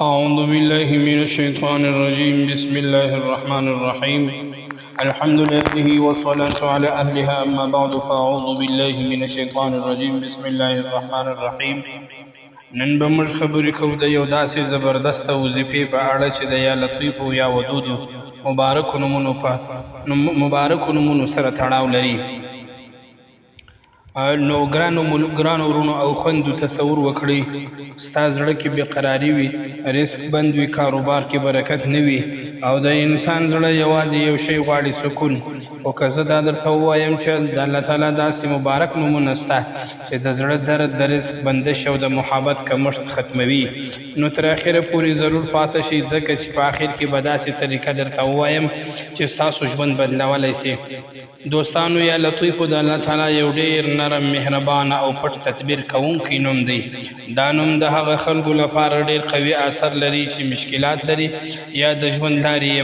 أعوذ بالله من الشيطان الرجيم بسم الله الرحمن الرحيم الحمد لله والصلاة على أهلها أما بعد فأعوذ بالله من الشيطان الرجيم بسم الله الرحمن الرحيم نن به موږ خبرې کوو د یو داسې زبردسته وظیفې په اړه چې د یا لطیفو یا ودودو مبارکو نومونو سره تړاو لري. نو ګرانو ورونو او خویندو تصور وکړئ ستا زړه کې بېقراري وي، رزق بند وي، کاروبار کې برکت نه وي او د انسان زړه یوازې یو شی غواړي، سکون. خو که زه دا درته ووایم چې د الله تعالی داسې مبارک نومونه شته چې د زړه درد د رزق بندش او د محبت کمښت ختموي، نو تر اخره پورې ضرور پاته شي، ځکه چې په آخر کې به داسې طریقه درته ووایم چې ستاسو ژوند بدلولی شي. دوستانو، یا لطیفو د الله تعالی یو ډېر نرم، مهربانه او پټ تدبیر کوونکی نوم دی. دا نوم د هغه خلکو لپاره ډېر قوي اثر لري چې مشکلات لري یا د ژوند لارې یې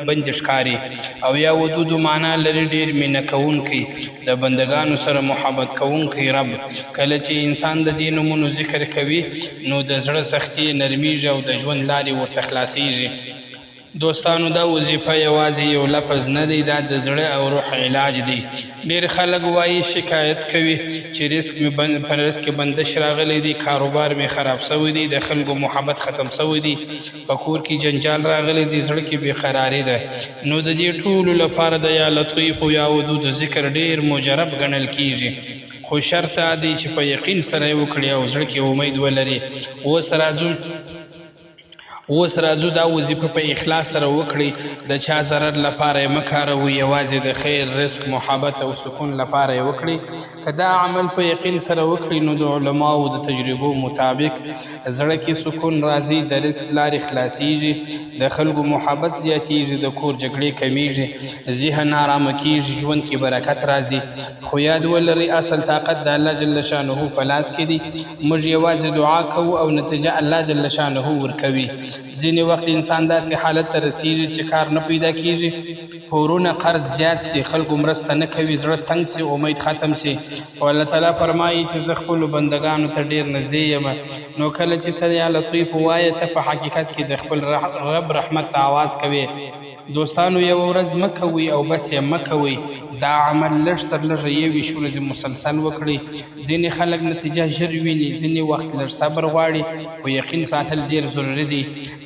بندې ښکاري، او یا ودودو معنا لري ډېر مینه کوونکی، د بندګانو سره محبت کوونکی رب. کله چې انسان د دې نومونو ذکر کوي نو د زړه سختي نرمیږي او د ژوند لارې ورته خلاصیږي. دوستانو، دا وظیفه یوازې یو لفظ نه دی، دا د زړه او روح علاج دی. ډېر خلک وایي، شکایت کوي چې رزق کې بندش راغلی دی، کاروبار مې خراب شوی دی، د خلکو محبت ختم شوی دی، په کور کې جنجال راغلی دی، زړه کې بېقراري ده. نو د دې ټولو لپاره د یا لطیفو یا ودودو ذکر ډېر مجرب ګڼل کیږي، خو شرط دا دی چې په یقین سره یې وکړي او زړه کې امید ولري. اوس راځو دا وظیفه په اخلاص سره وکړئ، د چا ضرر لپاره یې مه کاروئ، یوازې د خیر، رزق، محبت او سکون لپاره یې وکړئ. که دا عمل په یقین سره وکړئ نو د علماو د تجربو مطابق زړه کې سکون راځي، د رزق لارې خلاصیږي، د خلکو محبت زیاتیږي، د کور جګړې کمیږي، ذهن آرامه کیږي، ژوند کې برکت راځي. خو یاد ولرئ، اصل طاقت د الله جل شانه په لاس کې دی. موږ یوازې دعا کوو او نتیجه الله جل شانه ورکوي. ځینې وخت انسان داسې حالت ته رسیږي چې کار نه پیدا کیږي، پورونه قرض زیات سي، خلکو مرسته نه کوي، زړه تنګ سي، امید ختم سي. او الله تعالی فرمایي چې زه خپلو بندګانو ته ډېر نږدې یم. نو کله چې ته یا لطیف ووایې، ته په حقیقت کې د خپل رب رحمت ته آواز کوې. دوستانو، یوه ورځ مه کوئ او بس یې مه کوئ، دا عمل لږ تر لږه یوې ورځې مسلسل وکړئ. ځینې خلک نتیجه ژر ویني، ځینې وخت لږ صبر غواړي، خو یقین ساتل ډېر ضروري دی.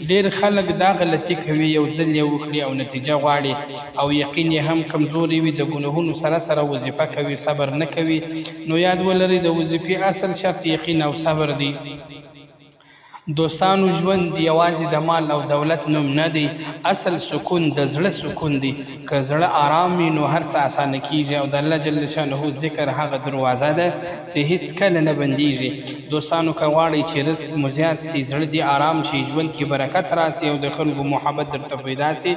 ډېر خلک دا غلطي کوي، یو ځل یې وکړي او نتیجه غواړي او یقین یې هم کمزوری وي، د ګناهونو سره وظیفه کوي، صبر نه کوي. نو یاد ولرئ، د وظیفې اصل شرط یقین او صبر دی. دوستانو، ژوند یوازې د مال او دولت نوم نه دی، اصل سکون د زړه سکون دی. که زړه آرام وي نو هر څه اسانه کیږي، او د الله جل شانه ذکر هغه دروازه ده چې هیڅ کله نه بندیږي. دوستانو، که غواړئ چې رزق مو زیات سي، زړه دې آرام شي، ژوند کې برکت راسي او د خلکو محبت درته پیدا سي،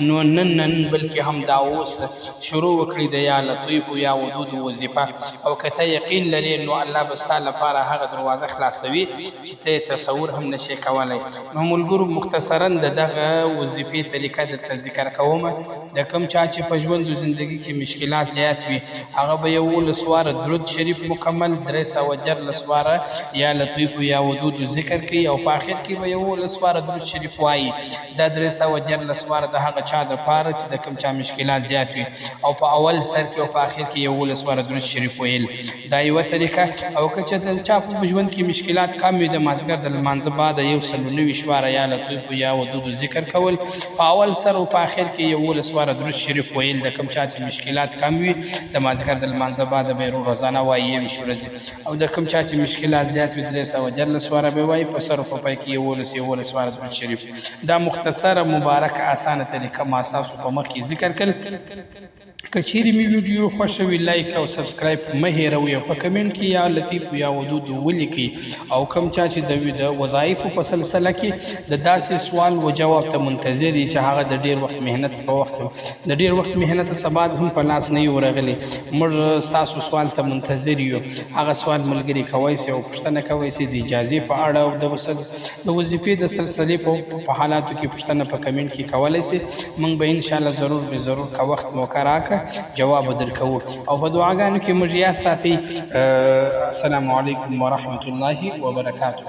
نو نن بلکې هم دا اوس شروع وکړئ د یا لطیفو یا ودودو وظیفه. او که ته یقین لرې نو الله به ستا لپاره هغه دروازه خلاصوي چې ته تصور هم نشي کولی. نو ملګرو، مختصرا د دغه وظیفې طریقه درته ذکر کوم. د کوم چا چې په ژوند او زندګي کې مشکلات زیات وي، هغه به 11 واره درود شریف مکمل 314 واره یا لطیفو یا ودودو ذکر کوي، او په آخر کې به 11 واره درود شریف وایي. دا 314 واره د هغه چا دپاره چې د کوم چا مشکلات زیات وي، او په اول سر کې او په آخر کې 11 واره درود شریف ویل. دا یوه طریقه. او که چې د چا په ژوند کې مشکلات کم وي، د مازدیګر د لمانځه بعد 129 واره یا لطیفو یا ودودو ذکر کول، په اول سر او په آخر کې 11 واره درود شریف ویل. د کوم چا چې مشکلات کم وي، د مازدیګر د لمانځه بعد به یې روزانه وایي 21 ورځې. او د کوم چا چې مشکلات زیات وي، 314 واره به وایي، په سر او په پای کې 11 واره درود شریف. دا مختصره، مبارکه، اسانه طریقه ما ستاسو په مخ کې ذکر کړل. که چیرې مې ویډیو خوښه وي، لایک او سبسکرایب مه هېروئ، او په کمنټ کې یا لطیفو یا ودودو ولیکئ. او کوم چا چې د وظایفو په سلسله کې د داسې سوال و جواب ته منتظر وي چې هغه د ډېر وخت محنت سبا هم په لاس نه یو راغلی، موږ ستاسو سوال ته منتظر یو. هغه سوال ملګري کوی سي او پوښتنه کوی سي د اجازې په اړه او د وظیفې د سلسلې په حالاتو کې پوښتنه په کمنټ کې کولی سي. موږ به انشاءالله ضرور که وخت موقع راکړه جواب درکوو، او په دعاګانو کې موږ یاد ساتئ. السلام علیکم ورحمة الله وبرکاته.